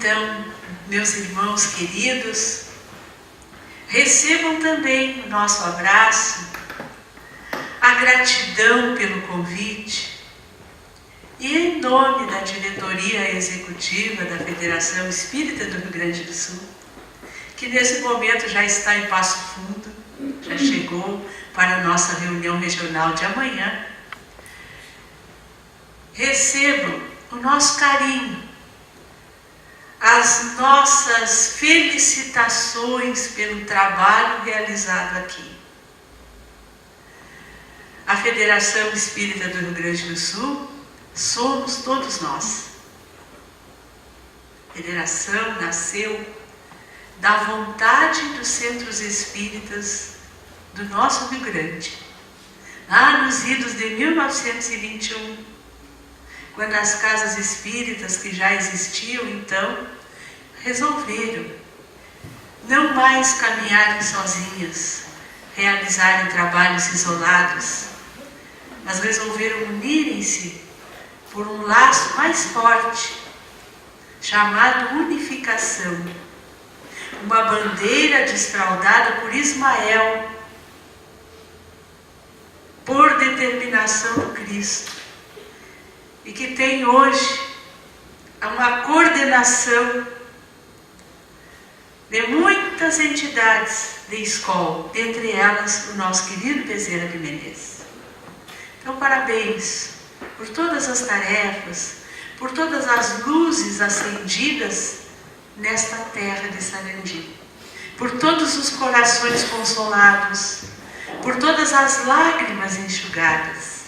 Então, meus irmãos queridos, recebam também o nosso abraço, a gratidão pelo convite e em nome da diretoria executiva da Federação Espírita do Rio Grande do Sul, que nesse momento já está em Passo Fundo, já chegou para a nossa reunião regional de amanhã, recebam o nosso carinho, as nossas felicitações pelo trabalho realizado aqui. A Federação Espírita do Rio Grande do Sul somos todos nós. A Federação nasceu da vontade dos centros espíritas do nosso Rio Grande, lá nos idos de 1921, quando as casas espíritas que já existiam então resolveram não mais caminharem sozinhas, realizarem trabalhos isolados, mas resolveram unirem-se por um laço mais forte, chamado unificação, uma bandeira desfraldada por Ismael, por determinação do Cristo, e que tem hoje uma coordenação de muitas entidades de escola, dentre elas o nosso querido Bezerra de Menezes. Então, parabéns por todas as tarefas, por todas as luzes acendidas nesta terra de Sarandi, por todos os corações consolados, por todas as lágrimas enxugadas,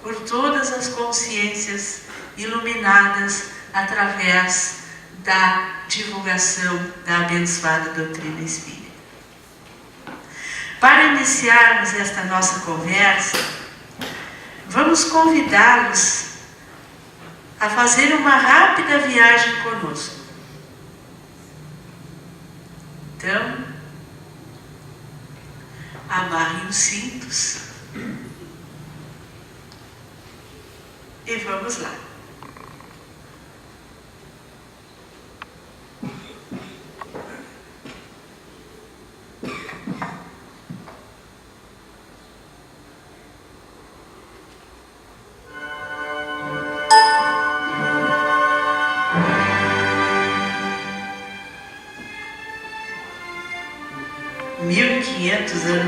por todas as consciências iluminadas através da divulgação da abençoada doutrina espírita. Para iniciarmos esta nossa conversa, vamos convidá-los a fazer uma rápida viagem conosco. Então, amarrem os cintos e vamos lá.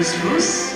Anos-luz,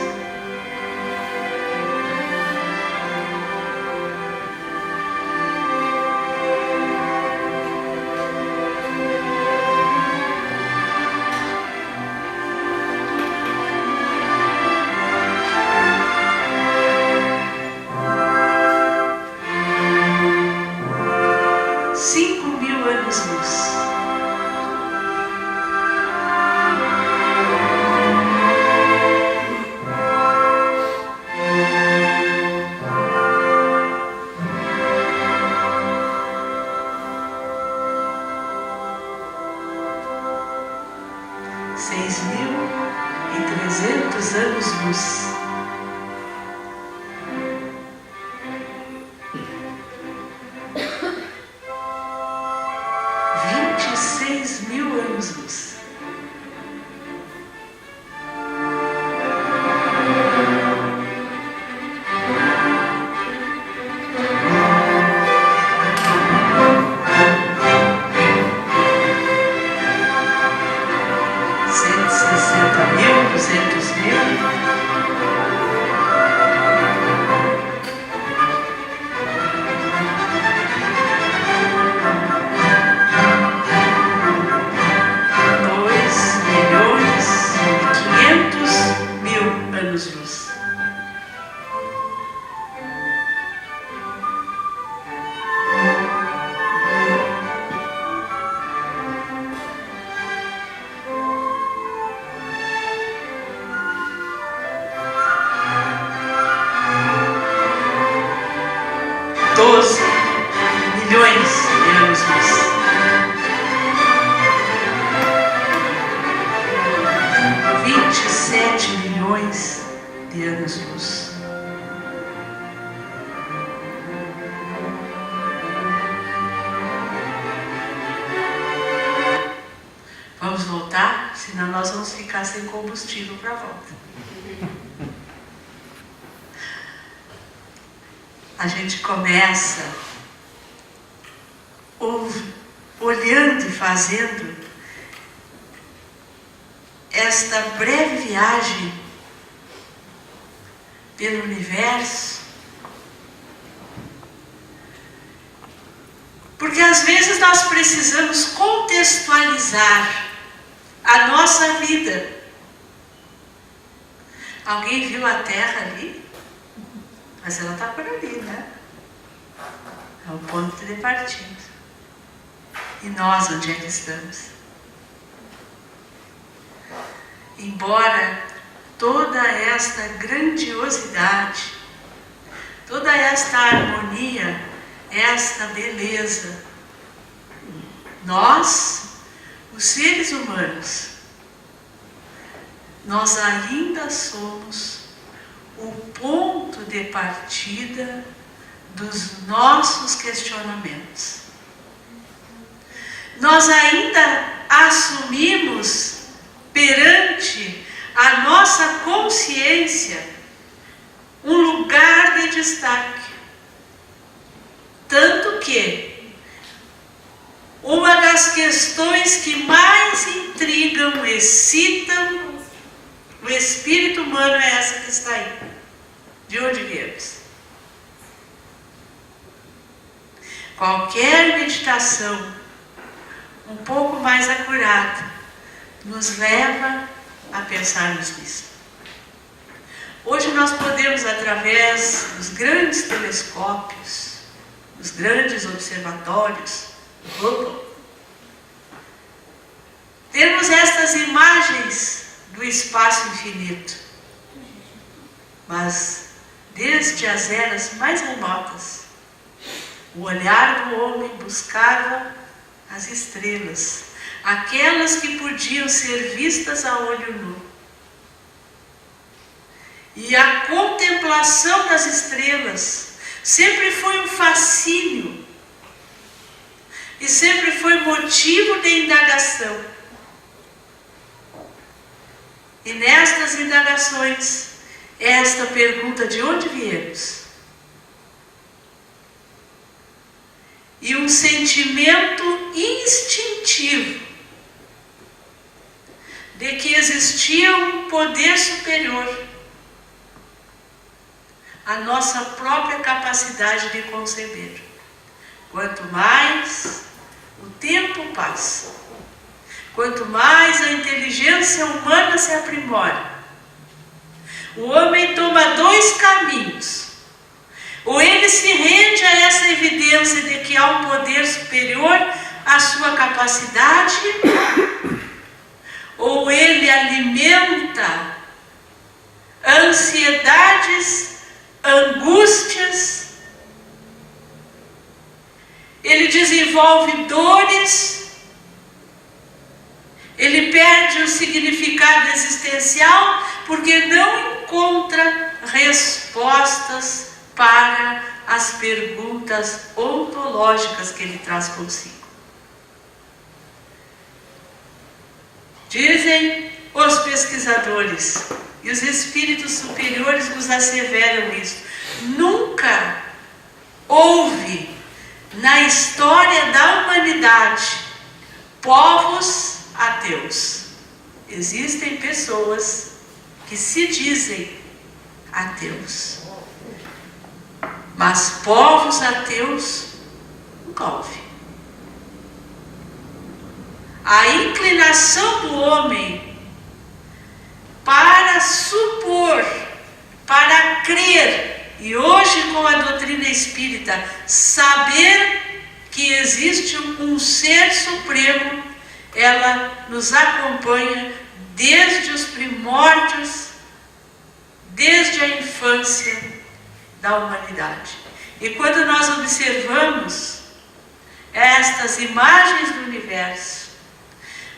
ficar sem combustível para a volta. A gente começa olhando e fazendo esta breve viagem pelo universo, porque às vezes nós precisamos contextualizar a nossa vida. Alguém viu a Terra ali? Mas ela está por ali, né? É o ponto de partida. E nós, onde é que estamos? Embora toda esta grandiosidade, toda esta harmonia, esta beleza, nós, os seres humanos, nós ainda somos o ponto de partida dos nossos questionamentos. Nós ainda assumimos perante a nossa consciência um lugar de destaque. Tanto que uma das questões que mais intrigam, excitam o espírito humano é essa que está aí. De onde viemos? Qualquer meditação um pouco mais acurada nos leva a pensarmos nisso. Hoje nós podemos, através dos grandes telescópios, dos grandes observatórios, Hubble, termos estas imagens do espaço infinito. Mas, desde as eras mais remotas, o olhar do homem buscava as estrelas, aquelas que podiam ser vistas a olho nu. E a contemplação das estrelas sempre foi um fascínio e sempre foi motivo de indagação. E nestas indagações, esta pergunta: de onde viemos? E um sentimento instintivo de que existia um poder superior à nossa própria capacidade de conceber. Quanto mais o tempo passa, quanto mais a inteligência humana se aprimora, o homem toma dois caminhos. Ou ele se rende a essa evidência de que há um poder superior à sua capacidade, ou ele alimenta ansiedades, angústias, ele desenvolve dores, ele perde o significado existencial porque não encontra respostas para as perguntas ontológicas que ele traz consigo. Dizem os pesquisadores, e os espíritos superiores nos asseveram isso: nunca houve na história da humanidade povos ateus. Existem pessoas que se dizem ateus, mas povos ateus nunca houve. A inclinação do homem para supor, para crer, e hoje com a doutrina espírita, saber que existe um ser supremo, ela nos acompanha desde os primórdios, desde a infância da humanidade. E quando nós observamos estas imagens do universo,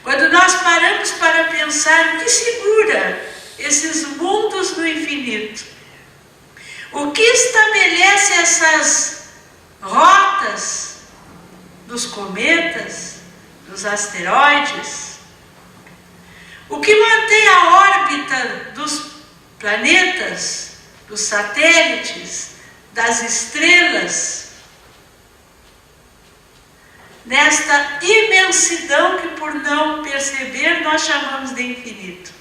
quando nós paramos para pensar o que segura esses mundos no infinito, o que estabelece essas rotas dos cometas, dos asteroides, O que mantém a órbita dos planetas, dos satélites, das estrelas, nesta imensidão que, por não perceber, nós chamamos de infinito.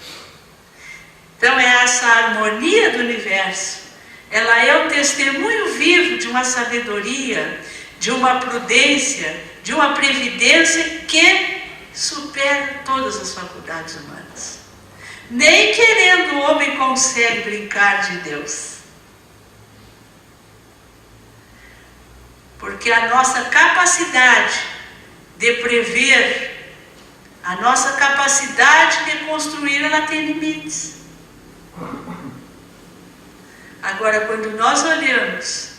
Então, é essa harmonia do universo. Ela é o testemunho vivo de uma sabedoria, de uma prudência, de uma previdência que supera todas as faculdades humanas. Nem querendo o homem consegue brincar de Deus. Porque a nossa capacidade de prever, a nossa capacidade de construir, ela tem limites. Agora, quando nós olhamos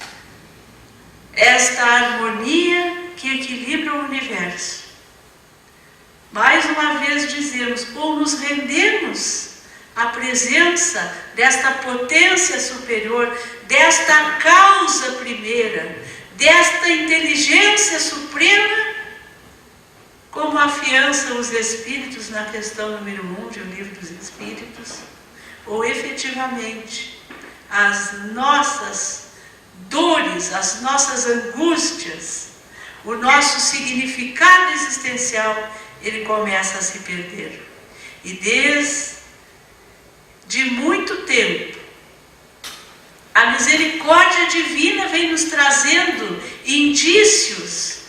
esta harmonia que equilibra o universo, mais uma vez dizemos, ou nos rendemos à presença desta potência superior, desta causa primeira, desta inteligência suprema, como afiança os Espíritos na questão número 1 de O Livro dos Espíritos, ou efetivamente as nossas dores, as nossas angústias, o nosso significado existencial, ele começa a se perder. E desde muito tempo, a misericórdia divina vem nos trazendo indícios,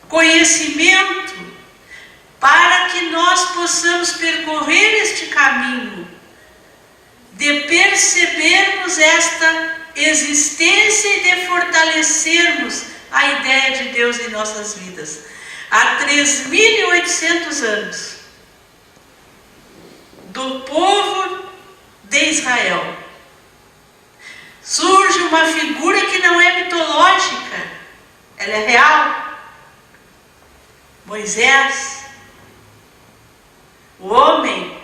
conhecimento, para que nós possamos percorrer este caminho de percebermos esta existência e de fortalecermos a ideia de Deus em nossas vidas. Há 3.800 anos, do povo de Israel, surge uma figura que não é mitológica, ela é real. Moisés, o homem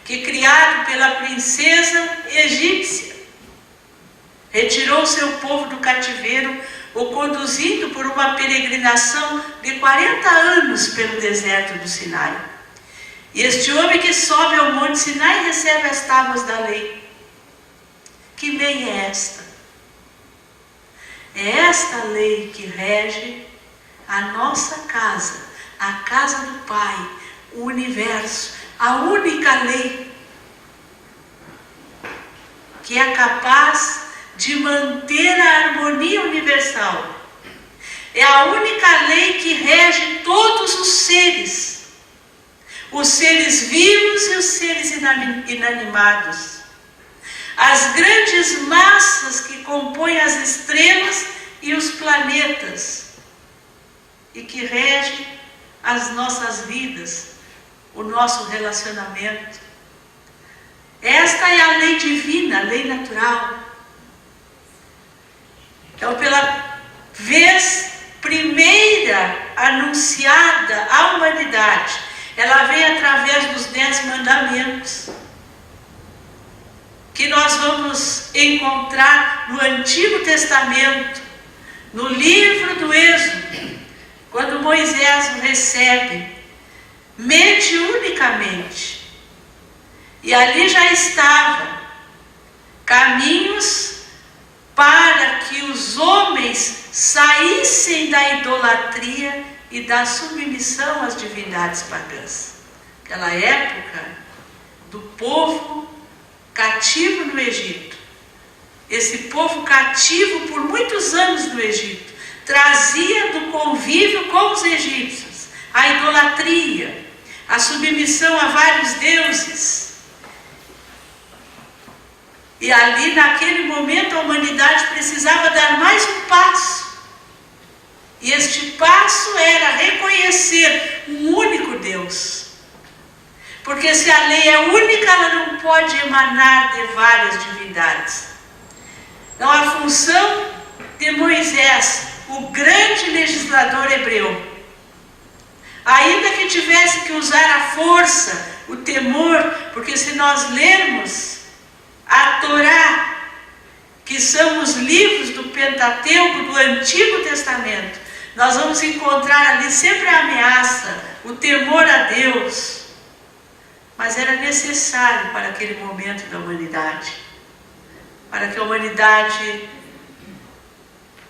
que, criado pela princesa egípcia, retirou seu povo do cativeiro, o conduzindo por uma peregrinação de 40 anos pelo deserto do Sinai. E este homem que sobe ao monte Sinai recebe as tábuas da lei. Que lei é esta? É esta lei que rege a nossa casa, a casa do Pai, o universo, a única lei que é capaz de manter a harmonia universal. É a única lei que rege todos os seres vivos e os seres inanimados, as grandes massas que compõem as estrelas e os planetas, e que rege as nossas vidas, o nosso relacionamento. Esta é a lei divina, a lei natural. Então, pela vez primeira anunciada à humanidade, ela vem através dos 10 mandamentos, que nós vamos encontrar no Antigo Testamento, no livro do Êxodo, quando Moisés o recebe, mediunicamente. E ali já estava caminhos para que os homens saíssem da idolatria e da submissão às divindades pagãs. Aquela época do povo cativo no Egito. Esse povo cativo por muitos anos no Egito trazia do convívio com os egípcios a idolatria, a submissão a vários deuses. E ali, naquele momento, a humanidade precisava dar mais um passo. E este passo era reconhecer um único Deus. Porque se a lei é única, ela não pode emanar de várias divindades. Então, a função de Moisés, o grande legislador hebreu, ainda que tivesse que usar a força, o temor, porque se nós lermos a Torá, que são os livros do Pentateuco do Antigo Testamento, nós vamos encontrar ali sempre a ameaça, o temor a Deus, mas era necessário para aquele momento da humanidade, para que a humanidade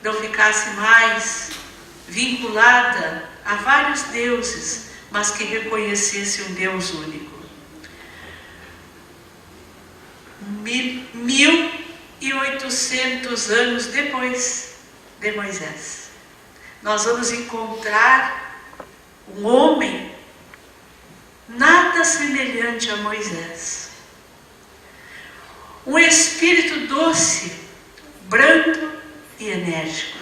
não ficasse mais vinculada a vários deuses, mas que reconhecesse um Deus único. 1800 anos depois de Moisés, nós vamos encontrar um homem nada semelhante a Moisés. Um espírito doce, brando e enérgico,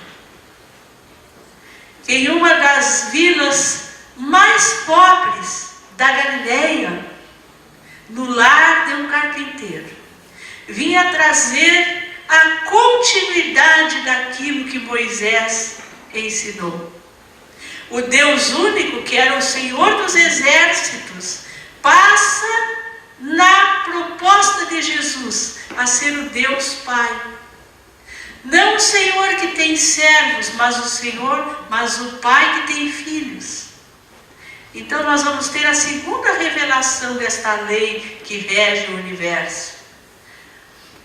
que em uma das vilas mais pobres da Galileia, no lar de um carpinteiro, vinha trazer a continuidade daquilo que Moisés ensinou. O Deus único, que era o Senhor dos exércitos, passa na proposta de Jesus a ser o Deus Pai. Não o Senhor que tem servos, mas o Pai que tem filhos. Então nós vamos ter a segunda revelação desta lei que rege o universo.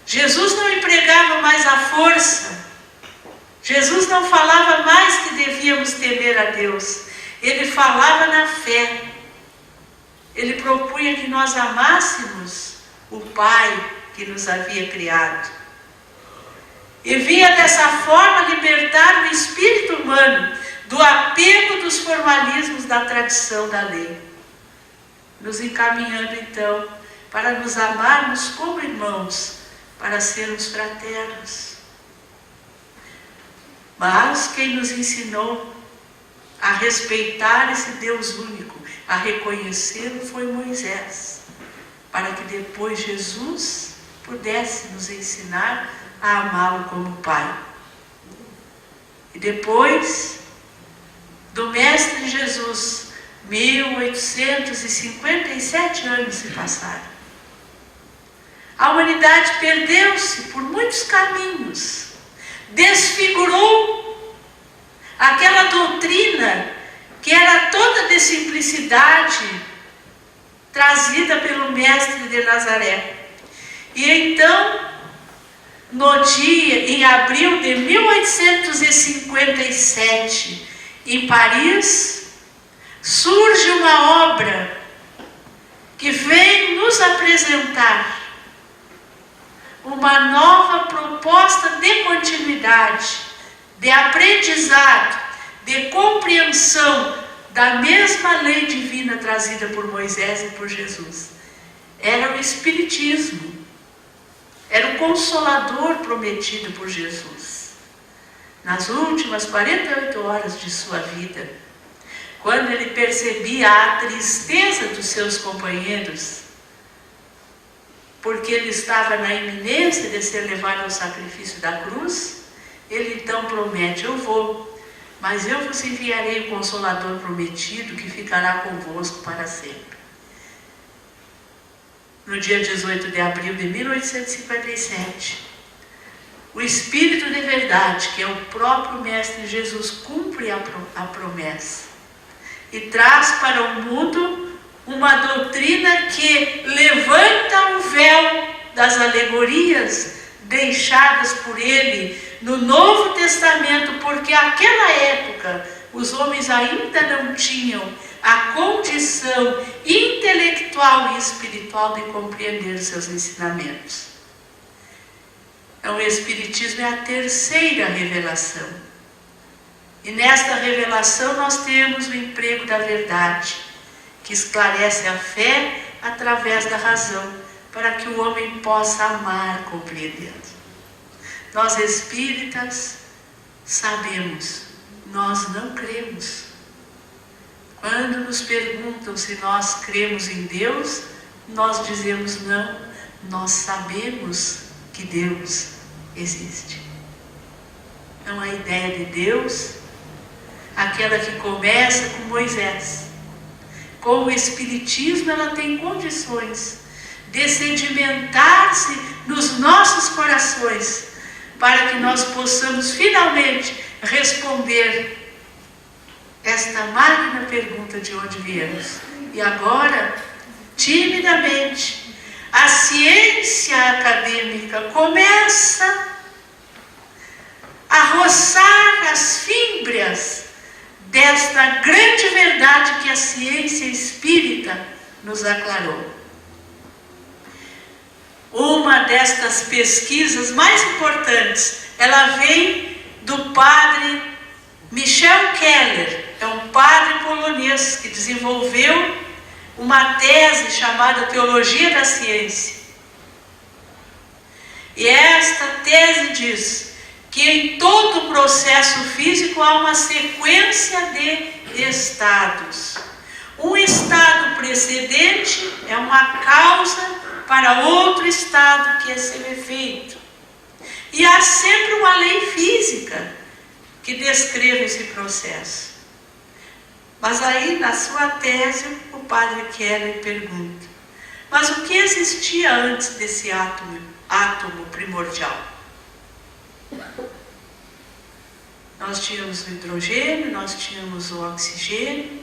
Jesus não empregava mais a força. Jesus não falava mais que devíamos temer a Deus. Ele falava na fé. Ele propunha que nós amássemos o Pai que nos havia criado. E vinha dessa forma libertar o espírito humano do apego dos formalismos da tradição da lei, nos encaminhando então para nos amarmos como irmãos, para sermos fraternos. Mas quem nos ensinou a respeitar esse Deus único, a reconhecê-lo, foi Moisés, para que depois Jesus pudesse nos ensinar a amá-lo como Pai. E depois do Mestre Jesus, 1857 anos se passaram. A humanidade perdeu-se por muitos caminhos, desfigurou aquela doutrina que era toda de simplicidade trazida pelo Mestre de Nazaré. E então, no dia, em abril de 1857, em Paris, surge uma obra que vem nos apresentar uma nova proposta de continuidade, de aprendizado, de compreensão da mesma lei divina trazida por Moisés e por Jesus. Era o Espiritismo. Era o Consolador prometido por Jesus. Nas últimas 48 horas de sua vida, quando ele percebia a tristeza dos seus companheiros, porque ele estava na iminência de ser levado ao sacrifício da cruz, ele então promete: eu vou, mas eu vos enviarei o Consolador prometido, que ficará convosco para sempre. No dia 18 de abril de 1857, o Espírito de verdade, que é o próprio Mestre Jesus, cumpre a promessa e traz para o mundo uma doutrina que levanta o véu das alegorias deixadas por ele no Novo Testamento, porque naquela época os homens ainda não tinham a condição intelectual e espiritual de compreender os seus ensinamentos. Então, o Espiritismo é a terceira revelação. E nesta revelação nós temos o emprego da verdade, que esclarece a fé através da razão, para que o homem possa amar compreendendo. Nós espíritas sabemos, nós não cremos. Quando nos perguntam se nós cremos em Deus, nós dizemos não, nós sabemos que Deus existe. Então a ideia de Deus, aquela que começa com Moisés, com o Espiritismo, ela tem condições de sedimentar-se nos nossos corações, para que nós possamos finalmente responder esta magna pergunta: de onde viemos? E agora, timidamente, a ciência acadêmica começa a roçar as fímbrias desta grande verdade que a ciência espírita nos aclarou. Uma destas pesquisas mais importantes, ela vem do padre Michel Keller, é um padre polonês que desenvolveu uma tese chamada Teologia da Ciência. E esta tese diz que em todo o processo físico há uma sequência de estados. Um estado precedente é uma causa para outro estado que é seu efeito. E há sempre uma lei física que descreve esse processo. Mas aí, na sua tese, o padre Keller pergunta: mas o que existia antes desse átomo primordial? Nós tínhamos o hidrogênio, nós tínhamos o oxigênio,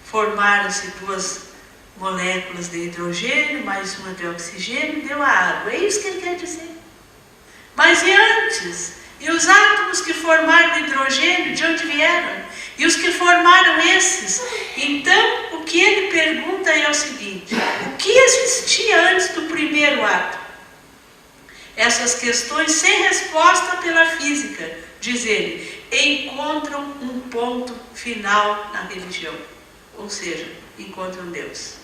formaram-se duas moléculas de hidrogênio, mais uma de oxigênio, deu a água. É isso que ele quer dizer. Mas e antes? E os átomos que formaram o hidrogênio, de onde vieram? E os que formaram esses? Então, o que ele pergunta é o seguinte: o que existia antes do primeiro átomo? Essas questões, sem resposta pela física, diz ele, encontram um ponto final na religião. Ou seja, encontram Deus.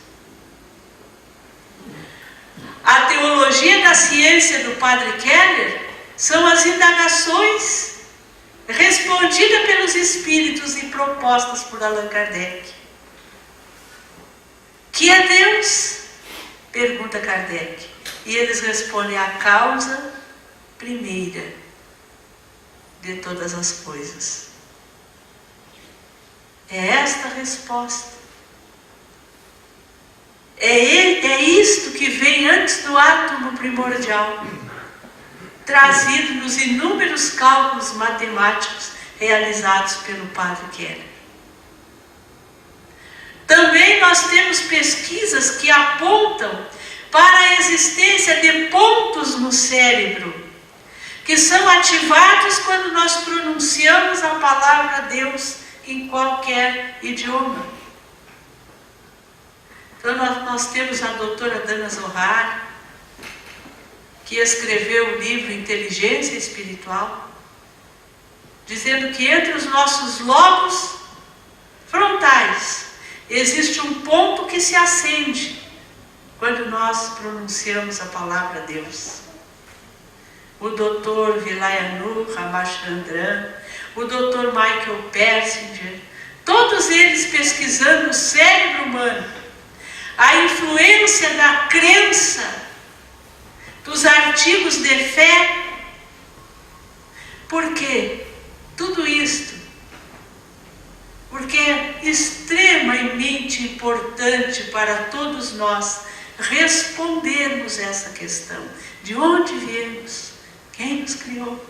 A teologia da ciência do padre Keller são as indagações respondidas pelos espíritos e propostas por Allan Kardec. Que é Deus? Pergunta Kardec. E eles respondem: a causa primeira de todas as coisas. É esta a resposta. É isto que vem antes do átomo primordial, trazido nos inúmeros cálculos matemáticos realizados pelo padre Keller. Também nós temos pesquisas que apontam para a existência de pontos no cérebro, que são ativados quando nós pronunciamos a palavra Deus em qualquer idioma. Então nós temos a doutora Dana Zohar, que escreveu o livro Inteligência Espiritual, dizendo que entre os nossos lobos frontais existe um ponto que se acende quando nós pronunciamos a palavra Deus. O Dr. Vilayanu Ramachandran, o Dr. Michael Persinger, todos eles pesquisando o cérebro humano, a influência da crença, dos artigos de fé. Por quê? Tudo isto porque é extremamente importante para todos nós respondermos essa questão: de onde viemos? Quem nos criou?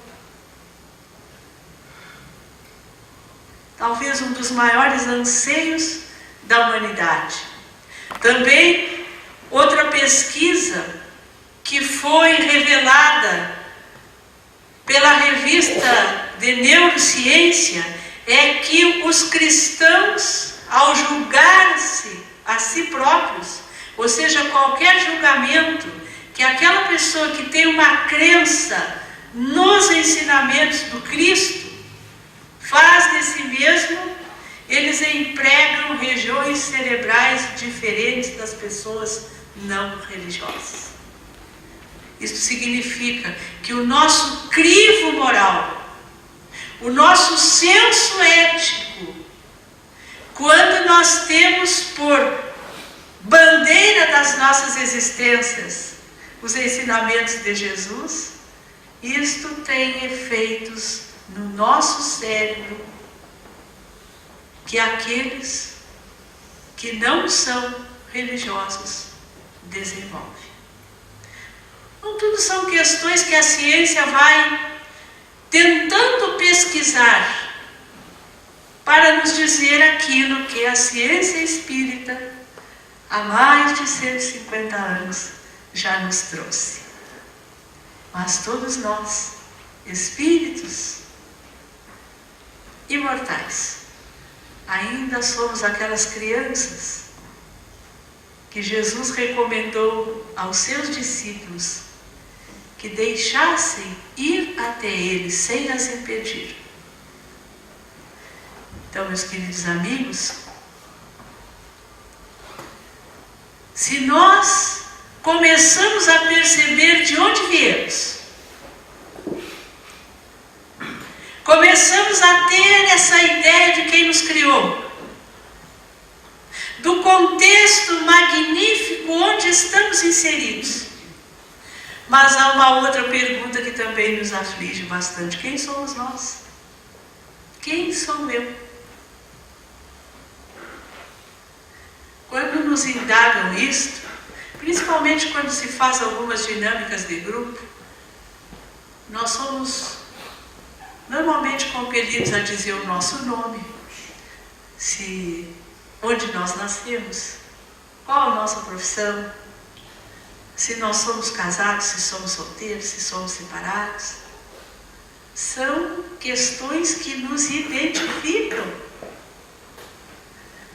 Talvez um dos maiores anseios da humanidade. Também outra pesquisa que foi revelada pela revista de Neurociência é que os cristãos, ao julgar-se a si próprios, ou seja, qualquer julgamento que aquela pessoa que tem uma crença nos ensinamentos do Cristo faz de si mesmo, eles empregam regiões cerebrais diferentes das pessoas não religiosas. Isso significa que o nosso crivo moral, o nosso senso ético, quando nós temos por bandeira das nossas existências os ensinamentos de Jesus, isto tem efeitos no nosso cérebro que aqueles que não são religiosos desenvolvem. Então, tudo são questões que a ciência vai tentando pesquisar para nos dizer aquilo que a ciência espírita há mais de 150 anos já nos trouxe. Mas todos nós, espíritos imortais, ainda somos aquelas crianças que Jesus recomendou aos seus discípulos que deixassem ir até Ele sem as impedir. Então, meus queridos amigos, se nós começamos a perceber de onde viemos, começamos a ter essa ideia de quem nos criou, do contexto magnífico onde estamos inseridos. Mas há uma outra pergunta que também nos aflige bastante: quem somos nós? Quem sou eu? Quando nos indagam isto, principalmente quando se faz algumas dinâmicas de grupo, nós somos normalmente compelidos a dizer o nosso nome, onde nós nascemos, qual a nossa profissão, se nós somos casados, se somos solteiros, se somos separados. São questões que nos identificam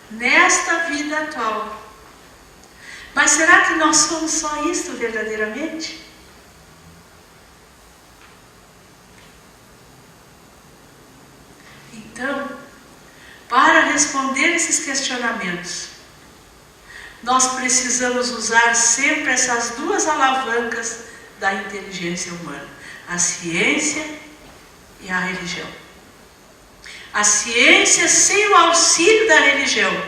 nesta vida atual. Mas será que nós somos só isto verdadeiramente? Então, para responder esses questionamentos, nós precisamos usar sempre essas duas alavancas da inteligência humana: a ciência e a religião. A ciência, sem o auxílio da religião,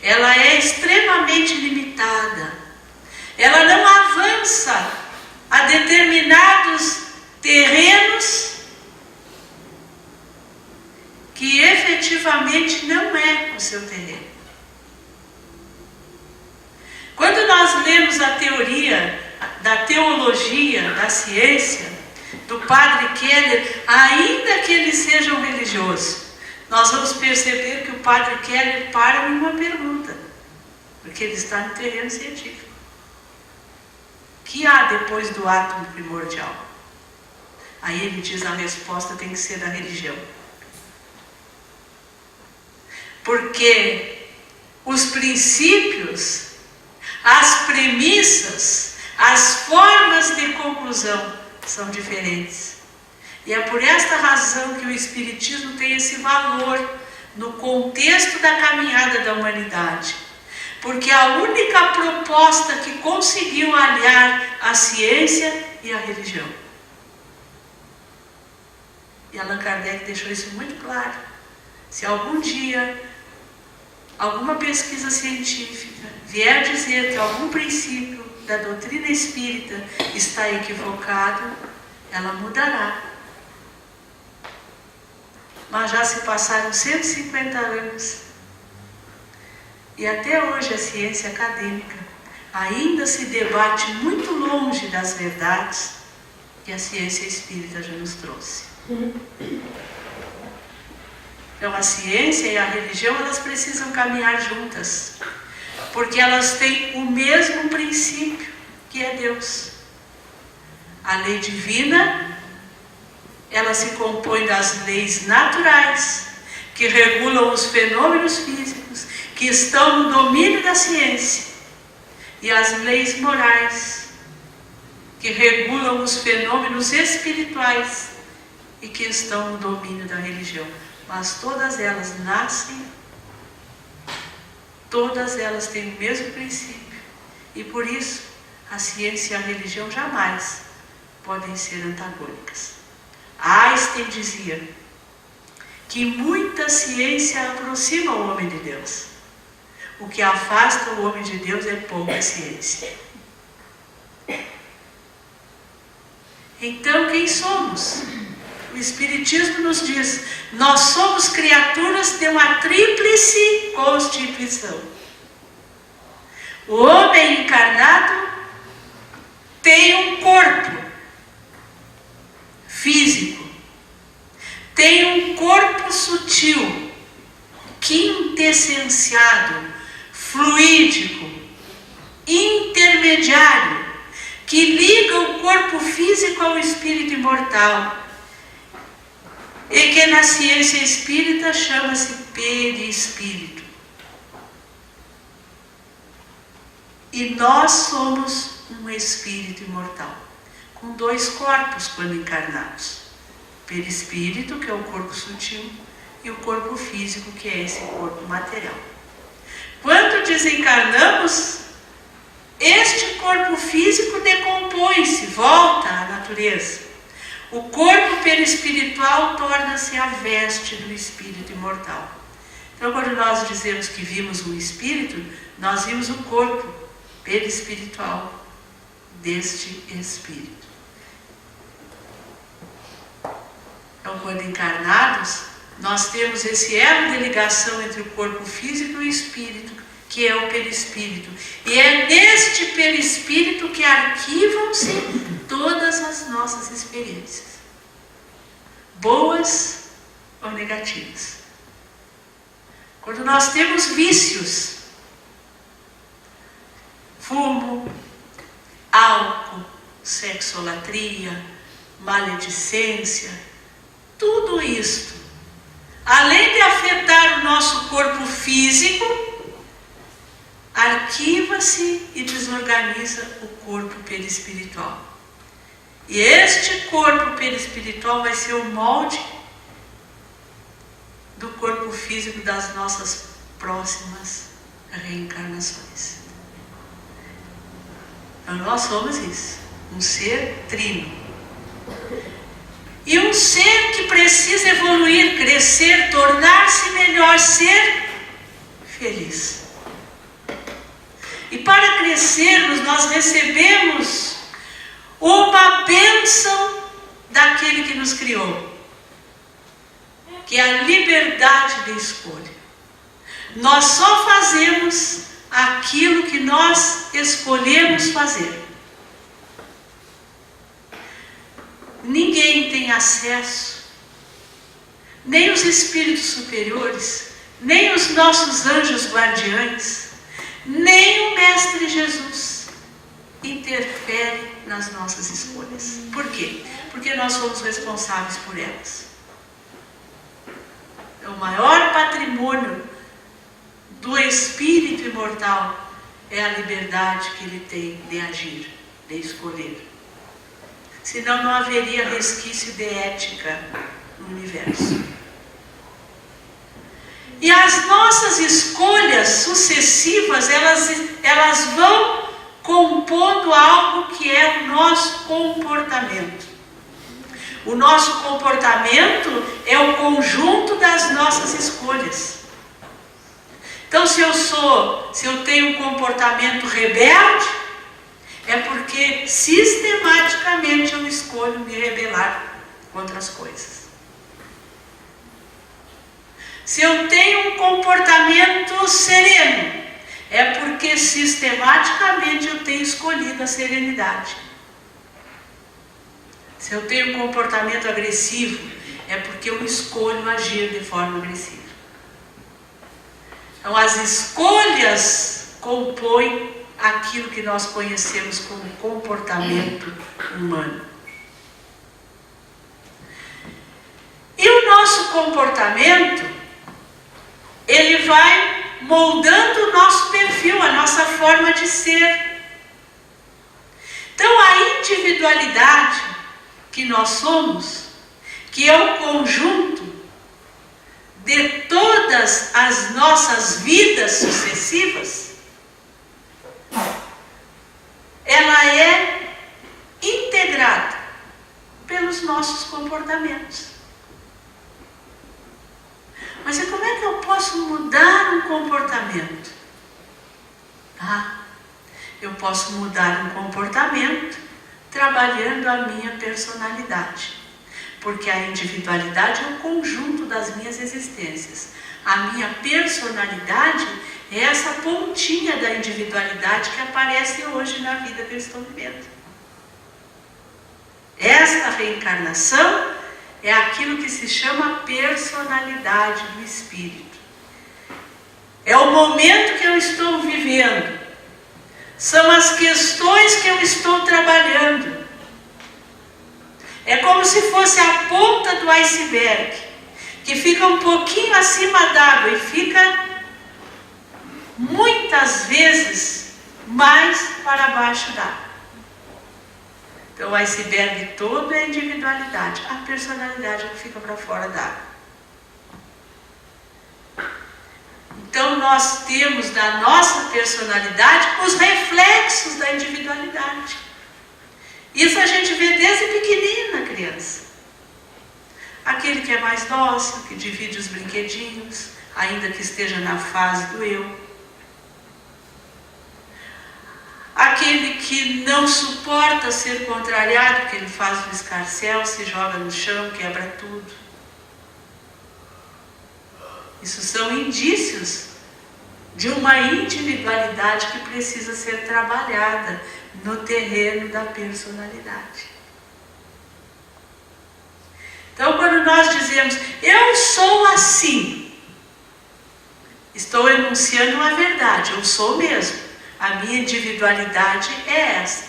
ela é extremamente limitada. Ela não avança a determinados terrenos que efetivamente não é o seu terreno. Quando nós lemos a teoria da teologia, da ciência, do Padre Keller, ainda que ele seja um religioso, nós vamos perceber que o Padre Keller para em uma pergunta, porque ele está no terreno científico. O que há depois do átomo primordial? Aí ele diz: a resposta tem que ser da religião. Porque os princípios, as premissas, as formas de conclusão são diferentes. E é por esta razão que o Espiritismo tem esse valor no contexto da caminhada da humanidade. Porque a única proposta que conseguiu aliar a ciência e a religião. E Allan Kardec deixou isso muito claro. Se algum dia alguma pesquisa científica vier dizer que algum princípio da doutrina espírita está equivocado, ela mudará. Mas já se passaram 150 anos e até hoje a ciência acadêmica ainda se debate muito longe das verdades que a ciência espírita já nos trouxe. Então a ciência e a religião, elas precisam caminhar juntas, porque elas têm o mesmo princípio, que é Deus. A lei divina, ela se compõe das leis naturais, que regulam os fenômenos físicos, que estão no domínio da ciência, e as leis morais, que regulam os fenômenos espirituais, e que estão no domínio da religião. Mas todas elas nascem, todas elas têm o mesmo princípio. E por isso, a ciência e a religião jamais podem ser antagônicas. Einstein dizia que muita ciência aproxima o homem de Deus. O que afasta o homem de Deus é pouca ciência. Então, quem somos? O Espiritismo nos diz: nós somos criaturas de uma tríplice constituição. O homem encarnado tem um corpo físico, tem um corpo sutil, quintessenciado, fluídico, intermediário, que liga o corpo físico ao espírito imortal, e que na ciência espírita chama-se perispírito. E nós somos um espírito imortal, com 2 corpos quando encarnados. Perispírito, que é o corpo sutil, e o corpo físico, que é esse corpo material. Quando desencarnamos, este corpo físico decompõe-se, volta à natureza. O corpo perispiritual torna-se a veste do espírito imortal. Então, quando nós dizemos que vimos um espírito, nós vimos o corpo perispiritual deste espírito. Então, quando encarnados, nós temos esse elo de ligação entre o corpo físico e o espírito, que é o perispírito. E é neste perispírito que arquivam-se todas as nossas experiências, boas ou negativas. Quando nós temos vícios, fumo, álcool, sexolatria, maledicência, tudo isto, além de afetar o nosso corpo físico, arquiva-se e desorganiza o corpo perispiritual. E este corpo perispiritual vai ser o molde do corpo físico das nossas próximas reencarnações. Então nós somos isso, um ser trino. E um ser que precisa evoluir, crescer, tornar-se melhor, ser feliz. E para crescermos, nós recebemos uma bênção daquele que nos criou, que é a liberdade de escolha. Nós só fazemos aquilo que nós escolhemos fazer. Ninguém tem acesso, nem os espíritos superiores, nem os nossos anjos guardiães, nem o Mestre Jesus interfere nas nossas escolhas. Por quê? Porque nós somos responsáveis por elas. O maior patrimônio do espírito imortal é a liberdade que ele tem de agir, de escolher. Senão não haveria resquício de ética no universo. E as nossas escolhas sucessivas, elas vão compondo algo que é o nosso comportamento. O nosso comportamento é o conjunto das nossas escolhas. Então, se eu tenho um comportamento rebelde, é porque sistematicamente eu escolho me rebelar contra as coisas. Se eu tenho um comportamento sereno, é porque sistematicamente eu tenho escolhido a serenidade. Se eu tenho um comportamento agressivo, é porque eu escolho agir de forma agressiva. Então, as escolhas compõem aquilo que nós conhecemos como comportamento humano. E o nosso comportamento, ele vai moldando o nosso perfil, a nossa forma de ser. Então, a individualidade que nós somos, que é o conjunto de todas as nossas vidas sucessivas, ela é integrada pelos nossos comportamentos. Mas e como é que eu posso mudar um comportamento? Eu posso mudar um comportamento trabalhando a minha personalidade. Porque a individualidade é o conjunto das minhas existências. A minha personalidade é essa pontinha da individualidade que aparece hoje na vida que eu estou vivendo. Esta reencarnação é aquilo que se chama personalidade do espírito. É o momento que eu estou vivendo. São as questões que eu estou trabalhando. É como se fosse a ponta do iceberg, que fica um pouquinho acima d'água e fica muitas vezes mais para baixo d'água. Então o iceberg todo é a individualidade, a personalidade que fica para fora d'água. Então nós temos na nossa personalidade os reflexos da individualidade. Isso a gente vê desde pequenina na criança. Aquele que é mais dócil, que divide os brinquedinhos, ainda que esteja na fase do eu. Aquele que não suporta ser contrariado, que ele faz o escarcéu, se joga no chão, quebra tudo. Isso são indícios de uma individualidade que precisa ser trabalhada no terreno da personalidade. Então, quando nós dizemos, eu sou assim, estou enunciando uma verdade, eu sou mesmo. A minha individualidade é essa.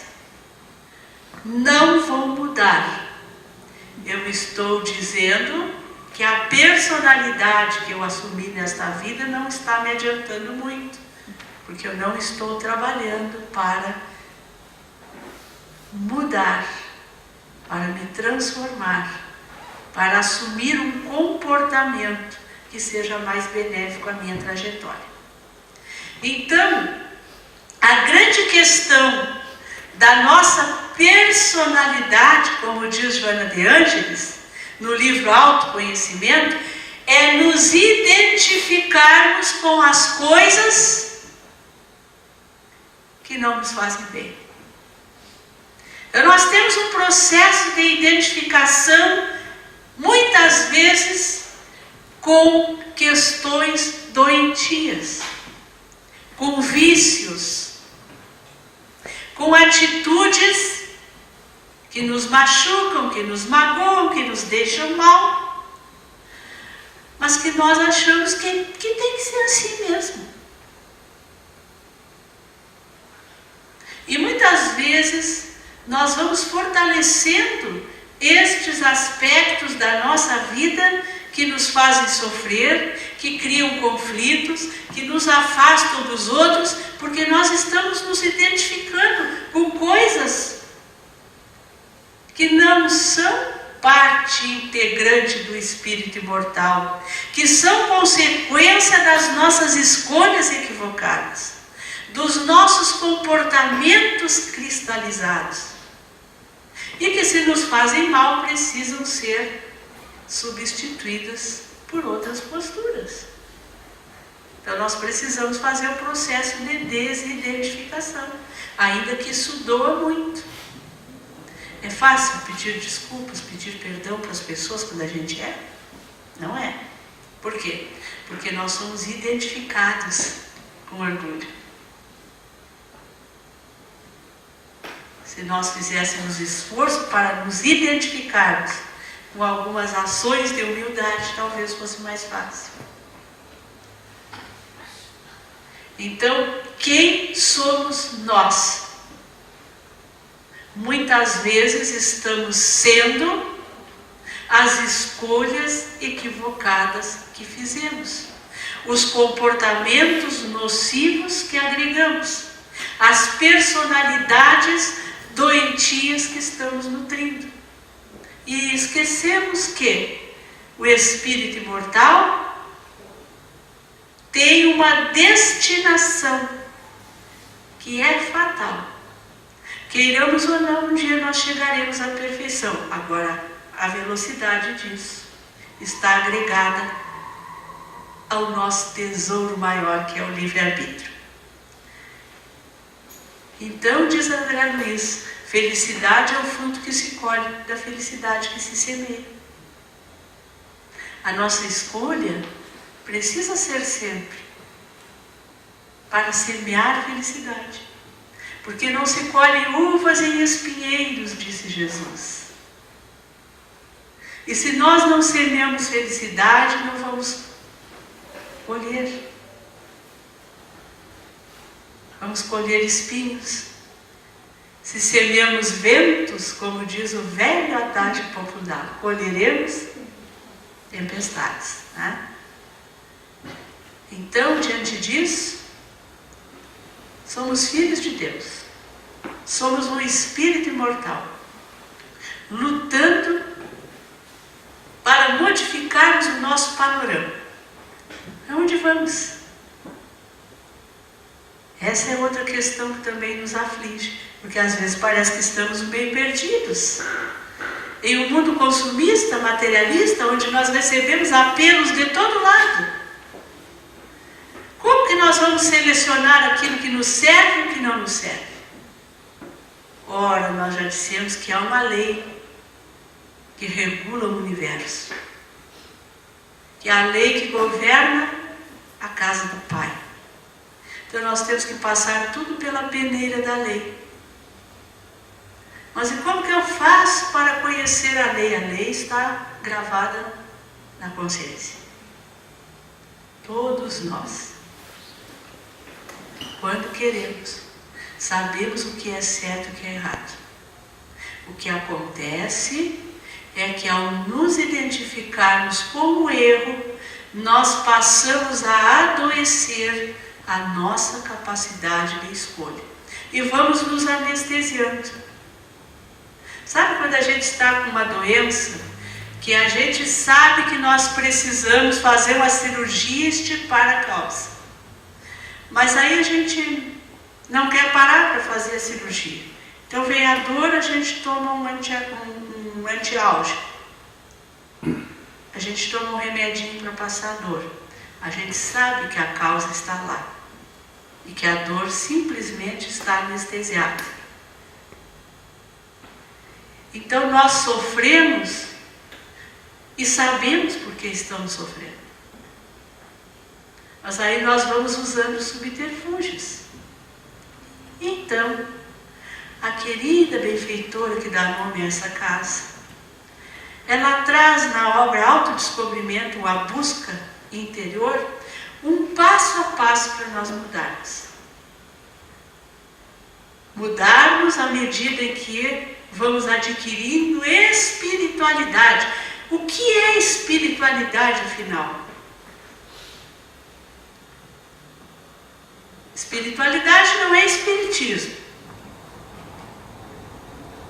Não vou mudar. Eu estou dizendo que a personalidade que eu assumi nesta vida não está me adiantando muito, porque eu não estou trabalhando para mudar, para me transformar, para assumir um comportamento que seja mais benéfico à minha trajetória. Então, a grande questão da nossa personalidade, como diz Joana de Ângeles, no livro Autoconhecimento, é nos identificarmos com as coisas que não nos fazem bem. Então nós temos um processo de identificação, muitas vezes, com questões doentias, com vícios, com atitudes que nos machucam, que nos magoam, que nos deixam mal, mas que nós achamos que tem que ser assim mesmo. E muitas vezes nós vamos fortalecendo estes aspectos da nossa vida que nos fazem sofrer, que criam conflitos, que nos afastam dos outros, porque nós estamos nos identificando com coisas que não são parte integrante do espírito imortal, que são consequência das nossas escolhas equivocadas, dos nossos comportamentos cristalizados, e que, se nos fazem mal, precisam ser substituídas por outras posturas. Então nós precisamos fazer o processo de desidentificação, ainda que isso doa muito. É fácil pedir desculpas, pedir perdão para as pessoas quando a gente é? Não é. Por quê? Porque nós somos identificados com orgulho. Se nós fizéssemos esforço para nos identificarmos com algumas ações de humildade, talvez fosse mais fácil. Então, quem somos nós? Muitas vezes estamos sendo as escolhas equivocadas que fizemos, os comportamentos nocivos que agregamos, as personalidades doentias que estamos nutrindo. E esquecemos que o espírito imortal tem uma destinação que é fatal. Queiramos ou não, um dia nós chegaremos à perfeição. Agora, a velocidade disso está agregada ao nosso tesouro maior, que é o livre-arbítrio. Então, diz André Luiz, felicidade é o fruto que se colhe da felicidade que se semeia. A nossa escolha precisa ser sempre para semear felicidade. Porque não se colhe uvas em espinheiros, disse Jesus. E se nós não semeamos felicidade, não vamos colher. vamos colher espinhos. Se semeamos ventos, como diz o velho adágio popular, colheremos tempestades, né? Então, diante disso, somos filhos de Deus. Somos um espírito imortal, lutando para modificarmos o nosso panorama. Aonde vamos? Essa é outra questão que também nos aflige, porque às vezes parece que estamos meio perdidos. Em um mundo consumista, materialista, onde nós recebemos apelos de todo lado. Como que nós vamos selecionar aquilo que nos serve e o que não nos serve? Ora, nós já dissemos que há uma lei que regula o universo, que é a lei que governa a casa do Pai. Então nós temos que passar tudo pela peneira da lei. Mas e como que eu faço para conhecer a lei? A lei está gravada na consciência. Todos nós, quando queremos, sabemos o que é certo e o que é errado. O que acontece é que ao nos identificarmos com o erro, nós passamos a adoecer a nossa capacidade de escolha. E vamos nos anestesiando. Sabe quando a gente está com uma doença, que a gente sabe que nós precisamos fazer uma cirurgia e estipar a causa. Mas aí a gente não quer parar para fazer a cirurgia. Então vem a dor, a gente toma um antiálgico. A gente toma um remedinho para passar a dor. A gente sabe que a causa está lá. E que a dor simplesmente está anestesiada. Então nós sofremos e sabemos por que estamos sofrendo. Mas aí nós vamos usando subterfúgios. Então, a querida benfeitora que dá nome a essa casa, ela traz na obra Autodescobrimento, a busca interior, um passo a passo para nós mudarmos. Mudarmos à medida em que vamos adquirindo espiritualidade. O que é espiritualidade, afinal? Espiritualidade não é espiritismo.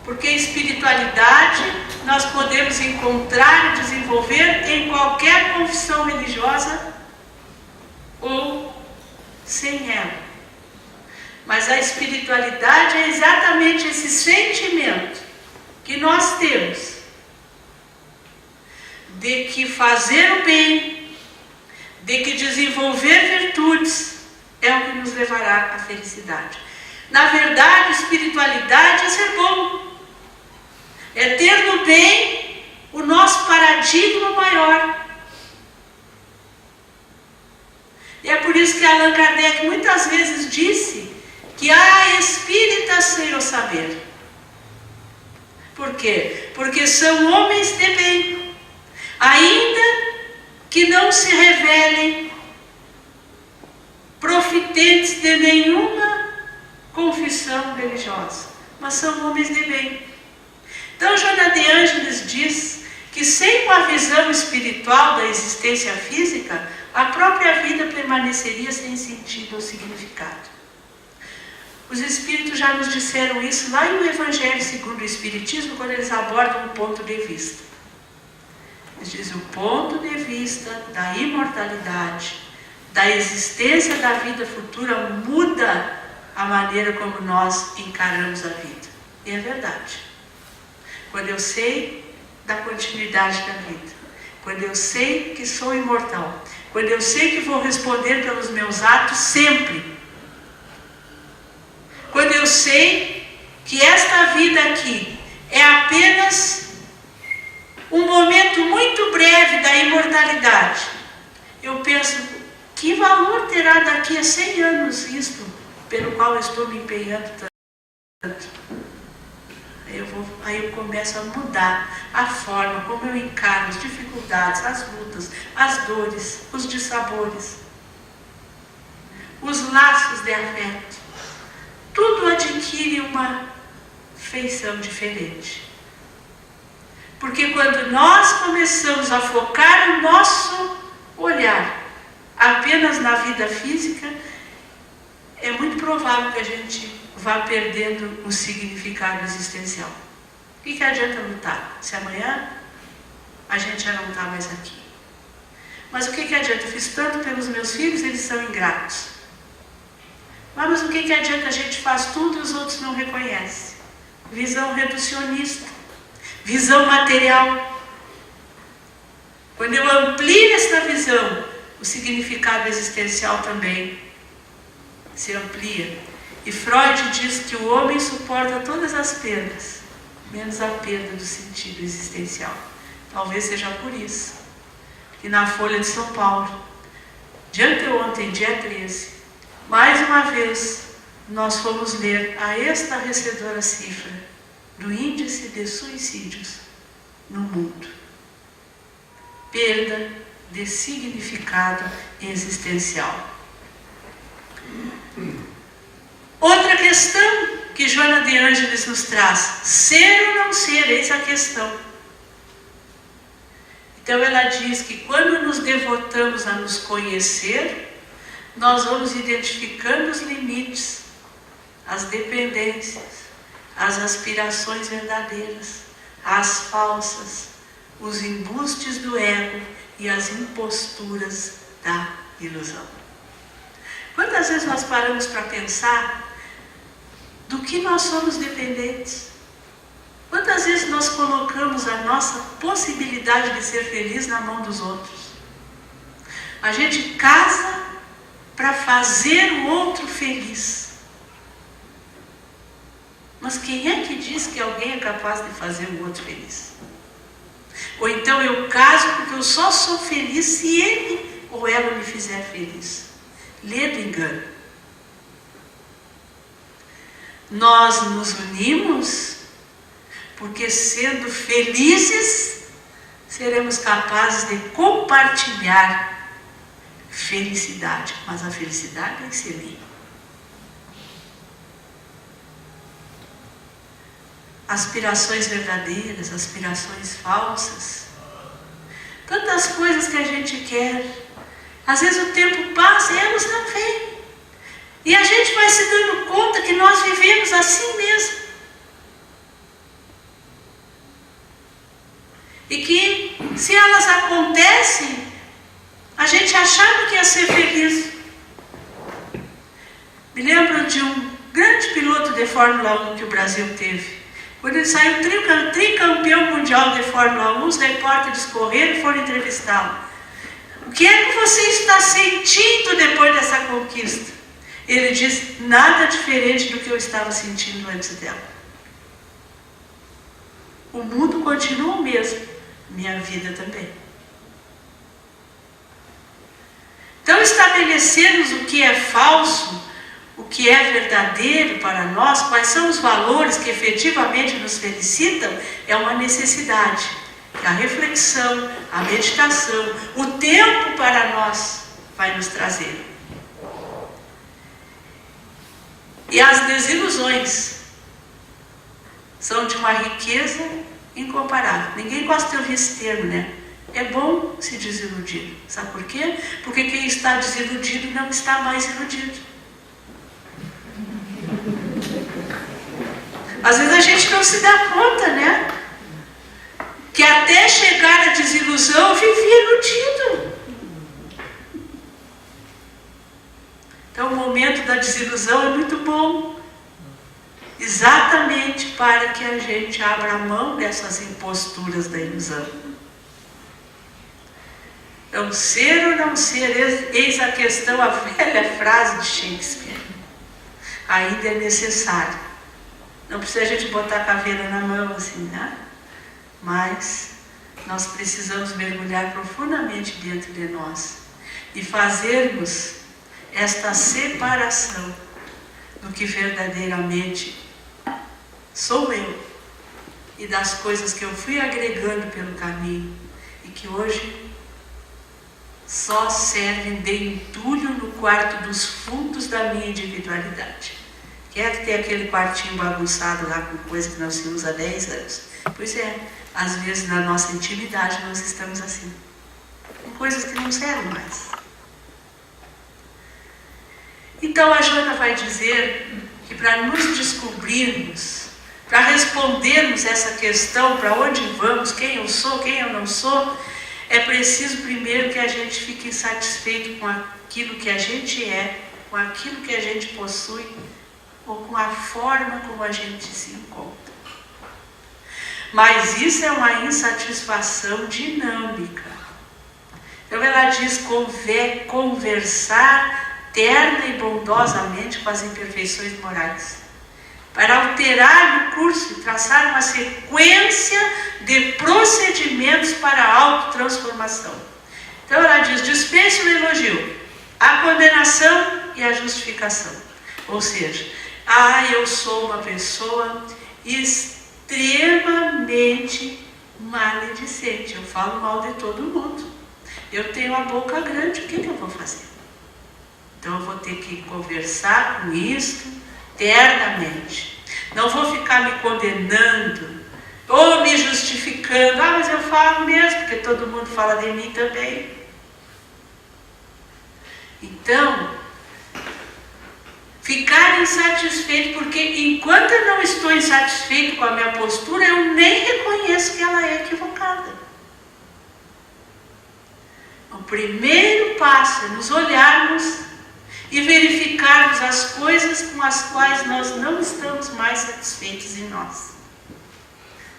Porque espiritualidade nós podemos encontrar e desenvolver em qualquer confissão religiosa ou sem ela. Mas a espiritualidade é exatamente esse sentimento que nós temos de que fazer o bem, de que desenvolver virtudes é o que nos levará à felicidade. Na verdade, espiritualidade é ser bom, é ter no bem o nosso paradigma maior. E é por isso que Allan Kardec muitas vezes disse que há espíritas sem o saber. Por quê? Porque são homens de bem, ainda que não se revelem profitentes de nenhuma confissão religiosa, mas são homens de bem. Então Joana de Ângeles diz que sem uma visão espiritual da existência física, a própria vida permaneceria sem sentido ou significado. Os Espíritos já nos disseram isso lá no Evangelho segundo o Espiritismo, quando eles abordam o ponto de vista. Eles dizem: o ponto de vista da imortalidade, da existência da vida futura, muda a maneira como nós encaramos a vida. E é verdade. Quando eu sei da continuidade da vida, quando eu sei que sou imortal, quando eu sei que vou responder pelos meus atos sempre, quando eu sei que esta vida aqui é apenas um momento muito breve da imortalidade, eu penso: que valor terá daqui a 100 anos isto pelo qual eu estou me empenhando tanto? Aí eu começo a mudar a forma como eu encaro as dificuldades, as lutas, as dores, os dissabores, os laços de afeto. tudo adquire uma feição diferente. Porque quando nós começamos a focar o nosso olhar apenas na vida física, é muito provável que a gente vá perdendo o significado existencial. O que adianta lutar se amanhã a gente já não está mais aqui? Mas o que adianta? Eu fiz tanto pelos meus filhos, eles são ingratos. Mas o que adianta? A gente faz tudo e os outros não reconhecem. Visão reducionista, visão material. Quando eu amplio esta visão, o significado existencial também se amplia. E Freud diz que o homem suporta todas as perdas, menos a perda do sentido existencial. Talvez seja por isso que na Folha de São Paulo, de anteontem, dia 13, mais uma vez, nós fomos ler a estarrecedora cifra do índice de suicídios no mundo. Perda de significado existencial. Outra questão que Joana de Ângeles nos traz: ser ou não ser, eis a questão. Então ela diz que quando nos devotamos a nos conhecer, nós vamos identificando os limites, as dependências, as aspirações verdadeiras, as falsas, os embustes do ego e as imposturas da ilusão. Quantas vezes nós paramos para pensar do que nós somos dependentes? Quantas vezes nós colocamos a nossa possibilidade de ser feliz na mão dos outros? A gente casa para fazer o outro feliz. Mas quem é que diz que alguém é capaz de fazer o outro feliz? Ou então eu caso porque eu só sou feliz se ele ou ela me fizer feliz. Lê do engano. Nós nos unimos porque, sendo felizes, seremos capazes de compartilhar felicidade. Mas a felicidade tem que ser minha. Aspirações verdadeiras, aspirações falsas. Tantas coisas que a gente quer. Às vezes o tempo passa e elas não vêm. E a gente vai se dando conta que nós vivemos assim mesmo. E que, se elas acontecem, a gente achava que ia ser feliz. Me lembro de um grande piloto de Fórmula 1 que o Brasil teve. Quando ele saiu tricampeão mundial de Fórmula 1, os repórteres correram e foram entrevistá-lo. O que é que você está sentindo depois dessa conquista? Ele diz: nada diferente do que eu estava sentindo antes dela. O mundo continua o mesmo, minha vida também. Então, estabelecermos o que é falso, o que é verdadeiro para nós, quais são os valores que efetivamente nos felicitam, é uma necessidade. A reflexão, a meditação, o tempo para nós vai nos trazer. E as desilusões são de uma riqueza incomparável. Ninguém gosta de ouvir esse termo, né? É bom se desiludir. Sabe por quê? Porque quem está desiludido não está mais iludido. Às vezes a gente não se dá conta, né? Que até chegar a desilusão eu vivi iludido. Então o momento da desilusão é muito bom. Exatamente para que a gente abra mão dessas imposturas da ilusão. Então, ser ou não ser, eis a questão, a velha frase de Shakespeare. Ainda é necessário. Não precisa a gente botar a caveira na mão assim, né? Mas nós precisamos mergulhar profundamente dentro de nós e fazermos esta separação do que verdadeiramente sou eu e das coisas que eu fui agregando pelo caminho e que hoje só servem de entulho no quarto dos fundos da minha individualidade, Quem é que tem aquele quartinho bagunçado lá com coisa que não se usa há 10 anos? Pois é, às vezes na nossa intimidade nós estamos assim, com coisas que não servem mais. Então a Joana vai dizer que para nos descobrirmos, para respondermos essa questão, para onde vamos, quem eu sou, quem eu não sou, é preciso primeiro que a gente fique satisfeito com aquilo que a gente é, com aquilo que a gente possui, ou com a forma como a gente se encontra. Mas isso é uma insatisfação dinâmica. Então ela diz, conversar terna e bondosamente com as imperfeições morais, para alterar o curso e traçar uma sequência de procedimentos para a autotransformação. Então ela diz, dispense o elogio, a condenação e a justificação. Ou seja, eu sou uma pessoa extremamente maledicente, eu falo mal de todo mundo, eu tenho a boca grande, o que eu vou fazer? Então eu vou ter que conversar com isto ternamente. Não vou ficar me condenando ou me justificando. Mas eu falo mesmo, porque todo mundo fala de mim também. Então, ficar insatisfeito, porque enquanto eu não estou insatisfeito com a minha postura, eu nem reconheço que ela é equivocada. O primeiro passo é nos olharmos e verificarmos as coisas com as quais nós não estamos mais satisfeitos em nós.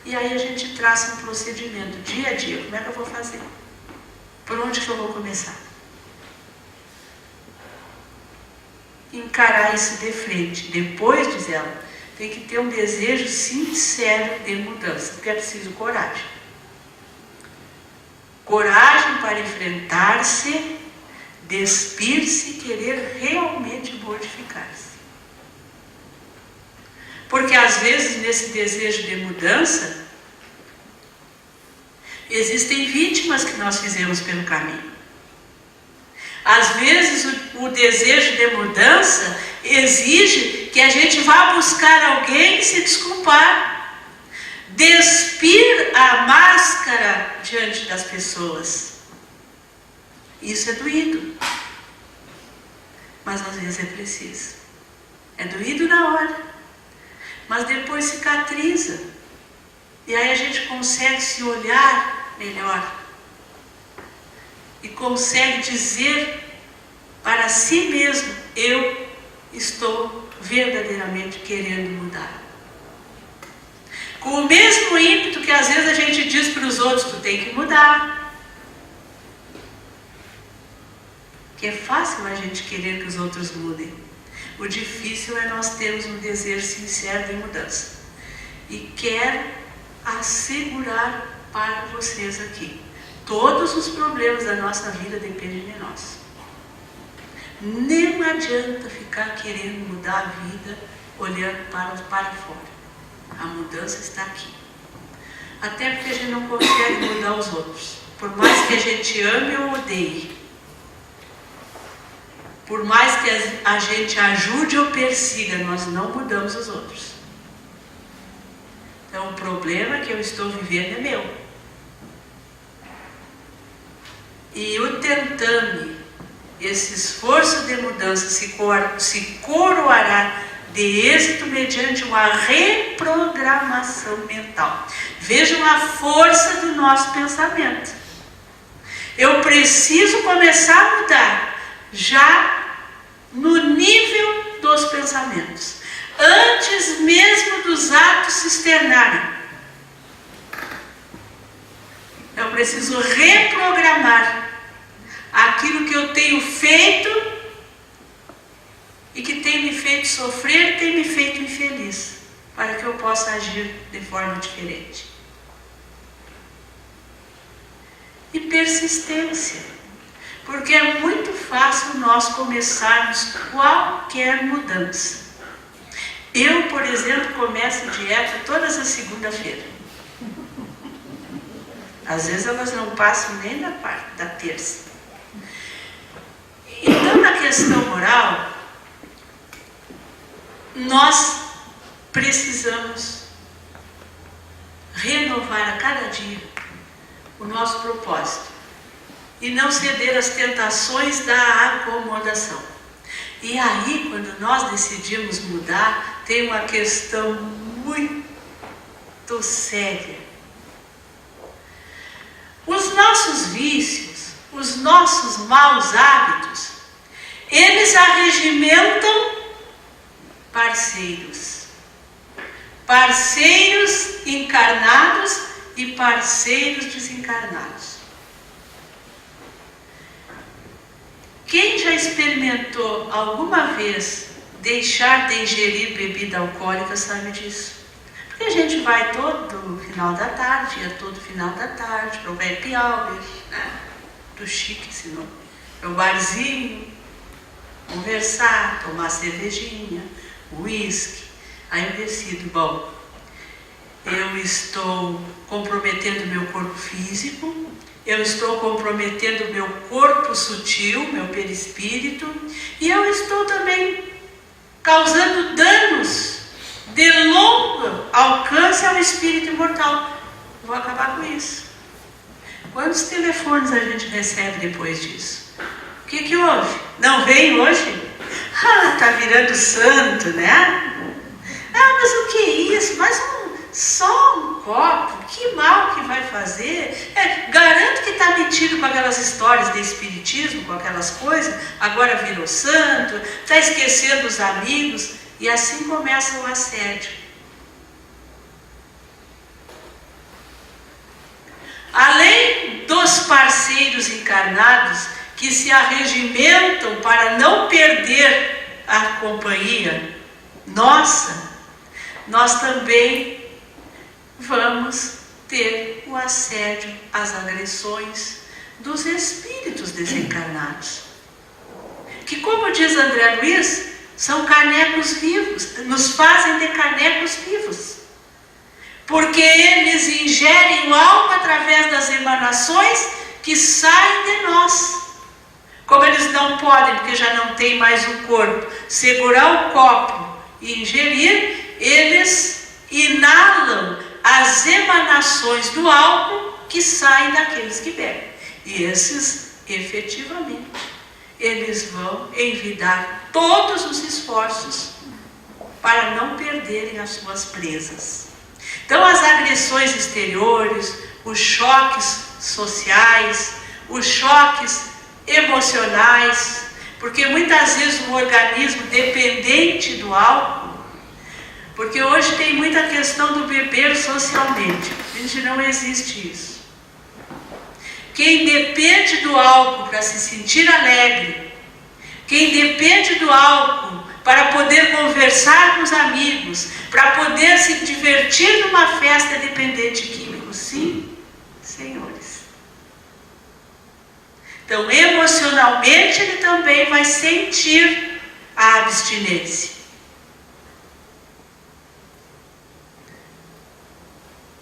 E aí a gente traça um procedimento, dia a dia, como é que eu vou fazer? Por onde que eu vou começar? Encarar isso de frente. Depois, diz ela, tem que ter um desejo sincero de mudança, porque é preciso coragem. Coragem para enfrentar-se, despir-se e querer realmente modificar-se. Porque às vezes nesse desejo de mudança, existem vítimas que nós fizemos pelo caminho. Às vezes o desejo de mudança exige que a gente vá buscar alguém e se desculpar, despir a máscara diante das pessoas. Isso é doído, mas às vezes é preciso. É doído na hora, mas depois cicatriza. E aí a gente consegue se olhar melhor. E consegue dizer para si mesmo, eu estou verdadeiramente querendo mudar. Com o mesmo ímpeto que às vezes a gente diz para os outros, tu tem que mudar. Que é fácil a gente querer que os outros mudem. O difícil é nós termos um desejo sincero de mudança. E quero assegurar para vocês aqui, todos os problemas da nossa vida dependem de nós. Não adianta ficar querendo mudar a vida olhando para fora. A mudança está aqui. Até porque a gente não consegue mudar os outros. Por mais que a gente ame ou odeie, por mais que a gente ajude ou persiga, nós não mudamos os outros. Então o problema que eu estou vivendo é meu. E o tentame, esse esforço de mudança se coroará de êxito mediante uma reprogramação mental. Vejam a força do nosso pensamento. Eu preciso começar a mudar já no nível dos pensamentos, antes mesmo dos atos se externarem. Eu preciso reprogramar aquilo que eu tenho feito e que tem me feito sofrer, tem me feito infeliz, para que eu possa agir de forma diferente. E persistência. Porque é muito fácil nós começarmos qualquer mudança. Eu, por exemplo, começo dieta todas as segundas-feiras. Às vezes elas não passam nem da terça. Então, na questão moral, nós precisamos renovar a cada dia o nosso propósito e não ceder às tentações da acomodação. E aí, quando nós decidimos mudar, tem uma questão muito séria. Os nossos vícios, os nossos maus hábitos, eles arregimentam parceiros. Parceiros encarnados e parceiros desencarnados. Quem já experimentou alguma vez deixar de ingerir bebida alcoólica sabe disso. Porque a gente vai todo final da tarde, todo final da tarde, para o happy hour, né? Do chique, senão, para o barzinho, conversar, tomar cervejinha, uísque. Aí eu decido, bom, eu estou comprometendo meu corpo físico, eu estou comprometendo meu corpo sutil, meu perispírito, e eu estou também causando danos de longo alcance ao espírito imortal. Vou acabar com isso. Quantos telefones a gente recebe depois disso? O que houve? Não veio hoje? Ah, tá virando santo, né? Ah, mas o que é isso? Só um copo, que mal que vai fazer? Garanto que está metido com aquelas histórias de espiritismo, com aquelas coisas, agora virou santo, está esquecendo os amigos, e assim começa o assédio. Além dos parceiros encarnados que se arregimentam para não perder a companhia nossa, nós também vamos ter o assédio, as agressões dos espíritos desencarnados. Que, como diz André Luiz, são canecos vivos, nos fazem de canecos vivos. Porque eles ingerem o alma através das emanações que saem de nós. Como eles não podem, porque já não tem mais o corpo, segurar o copo e ingerir, eles inalam as emanações do álcool que saem daqueles que bebem. E esses, efetivamente, eles vão envidar todos os esforços para não perderem as suas presas. Então, as agressões exteriores, os choques sociais, os choques emocionais, porque muitas vezes o organismo dependente do álcool, porque hoje tem muita questão do beber socialmente, a gente não existe isso. Quem depende do álcool para se sentir alegre, quem depende do álcool para poder conversar com os amigos, para poder se divertir numa festa, é dependente químico, sim, senhores. Então, emocionalmente, ele também vai sentir a abstinência.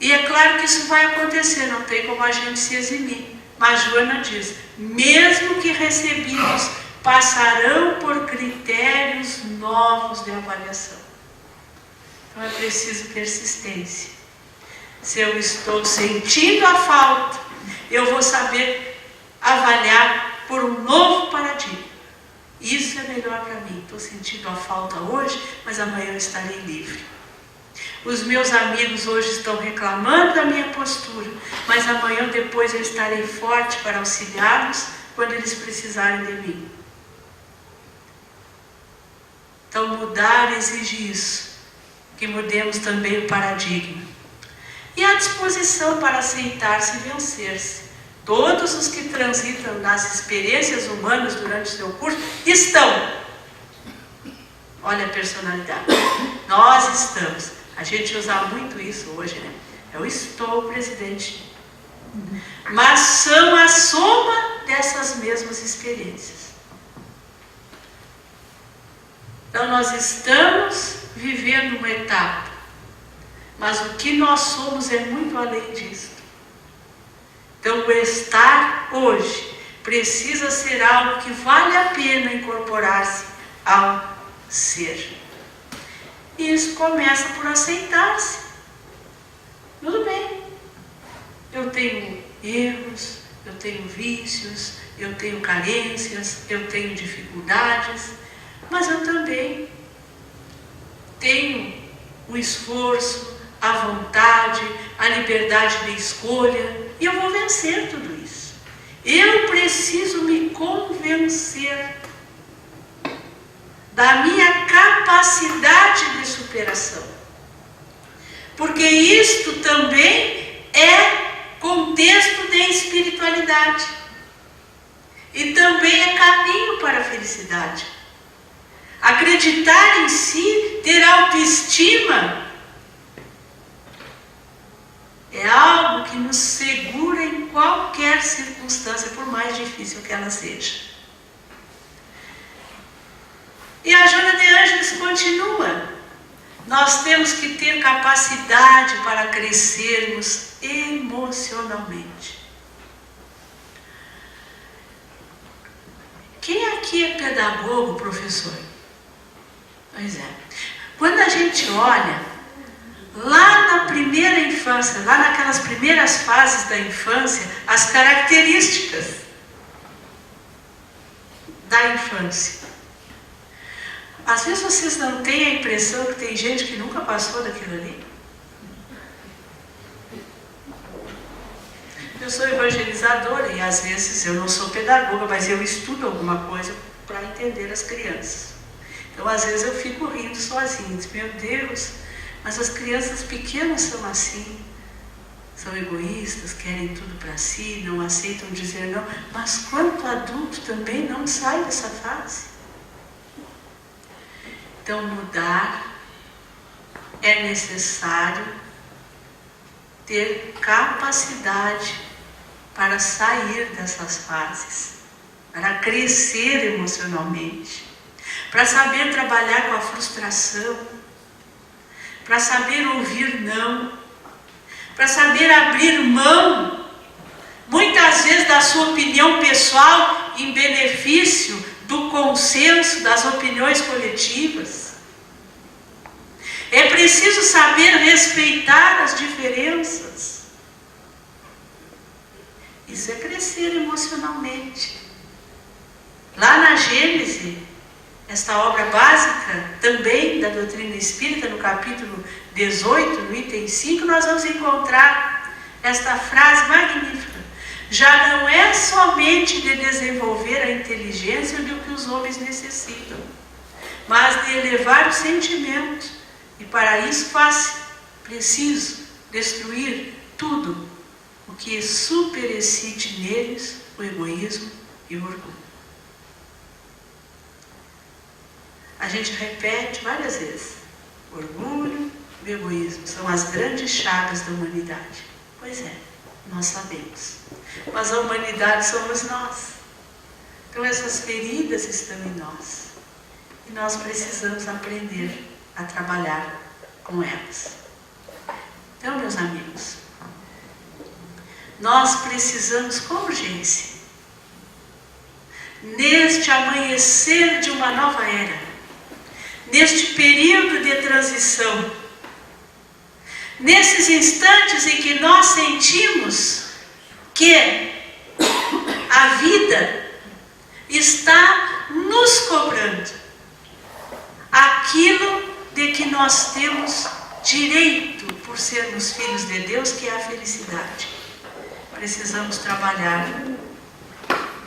E é claro que isso vai acontecer, não tem como a gente se eximir. Mas Joana diz, mesmo que recebidos, passarão por critérios novos de avaliação. Então é preciso persistência. Se eu estou sentindo a falta, eu vou saber avaliar por um novo paradigma. Isso é melhor para mim. Estou sentindo a falta hoje, mas amanhã eu estarei livre. Os meus amigos hoje estão reclamando da minha postura, mas amanhã depois eu estarei forte para auxiliá-los quando eles precisarem de mim. Então mudar exige isso, que mudemos também o paradigma. E a disposição para aceitar-se e vencer-se. Todos os que transitam nas experiências humanas durante o seu curso estão. Olha a personalidade. Nós estamos. A gente usa muito isso hoje, né? Eu estou presidente. Mas são a soma dessas mesmas experiências. Então nós estamos vivendo uma etapa. Mas o que nós somos é muito além disso. Então o estar hoje precisa ser algo que vale a pena incorporar-se ao ser. E isso começa por aceitar-se. Tudo bem. Eu tenho erros, eu tenho vícios, eu tenho carências, eu tenho dificuldades, mas eu também tenho o esforço, a vontade, a liberdade de escolha, e eu vou vencer tudo isso. Eu preciso me convencer da minha capacidade de superação, porque isto também é contexto de espiritualidade e também é caminho para a felicidade. Acreditar em si, ter autoestima, é algo que nos segura em qualquer circunstância, por mais difícil que ela seja. E a Joana de Ângeles continua: nós temos que ter capacidade para crescermos emocionalmente. Quem aqui é pedagogo, professor? Pois é. Quando a gente olha lá na primeira infância, lá naquelas primeiras fases da infância, as características da infância. Às vezes vocês não têm a impressão que tem gente que nunca passou daquilo ali? Eu sou evangelizadora e às vezes eu não sou pedagoga, mas eu estudo alguma coisa para entender as crianças. Então às vezes eu fico rindo sozinha, digo, meu Deus, mas as crianças pequenas são assim, são egoístas, querem tudo para si, não aceitam dizer não, mas quanto adulto também não sai dessa fase. Então mudar é necessário ter capacidade para sair dessas fases, para crescer emocionalmente, para saber trabalhar com a frustração, para saber ouvir não, para saber abrir mão, muitas vezes da sua opinião pessoal em benefício do consenso das opiniões coletivas. É preciso saber respeitar as diferenças. Isso é crescer emocionalmente. Lá na Gênese, esta obra básica também da doutrina espírita, no capítulo 18, no item 5, nós vamos encontrar esta frase magnífica: já não é somente de desenvolver a inteligência do que os homens necessitam, mas de elevar o sentimento, e para isso faz preciso destruir tudo o que superexcite neles o egoísmo e o orgulho. A gente repete várias vezes: orgulho e egoísmo são as grandes chagas da humanidade. Pois é, nós sabemos. Mas a humanidade somos nós. Então essas feridas estão em nós. E nós precisamos aprender a trabalhar com elas. Então, meus amigos, nós precisamos com urgência, neste amanhecer de uma nova era, neste período de transição, nesses instantes em que nós sentimos que a vida está nos cobrando aquilo de que nós temos direito por sermos filhos de Deus, que é a felicidade. Precisamos trabalhar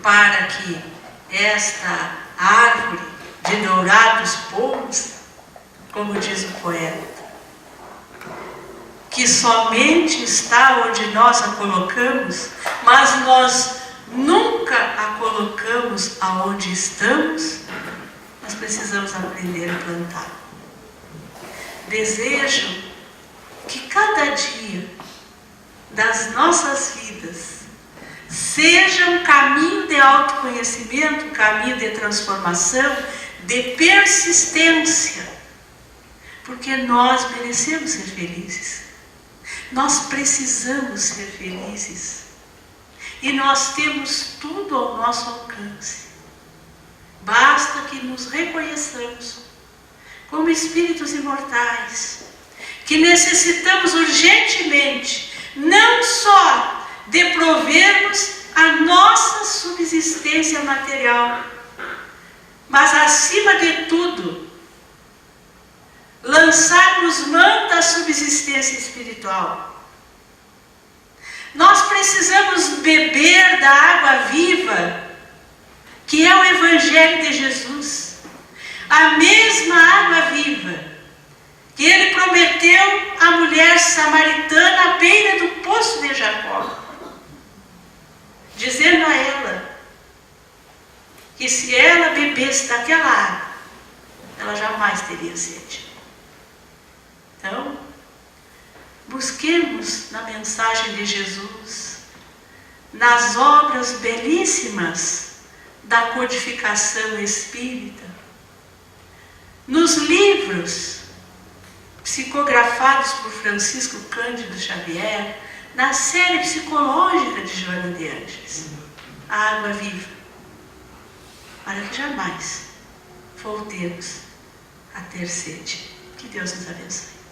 para que esta árvore de dourados pomos, como diz o poeta, que somente está onde nós a colocamos, mas nós nunca a colocamos aonde estamos, nós precisamos aprender a plantar. Desejo que cada dia das nossas vidas seja um caminho de autoconhecimento, um caminho de transformação, de persistência, porque nós merecemos ser felizes. Nós precisamos ser felizes. E nós temos tudo ao nosso alcance. Basta que nos reconheçamos, como espíritos imortais, que necessitamos urgentemente, não só de provermos a nossa subsistência material, mas acima de tudo, lançarmos mão da subsistência espiritual. Nós precisamos beber da água viva, que é o Evangelho de Jesus, a mesma água viva que ele prometeu à mulher samaritana à beira do poço de Jacó, dizendo a ela que se ela bebesse daquela água, ela jamais teria sede. Então, busquemos na mensagem de Jesus, nas obras belíssimas da codificação espírita, nos livros psicografados por Francisco Cândido Xavier, na série psicológica de Joana de Ângeles, a água viva, para que jamais voltemos a ter sede. Que Deus nos abençoe.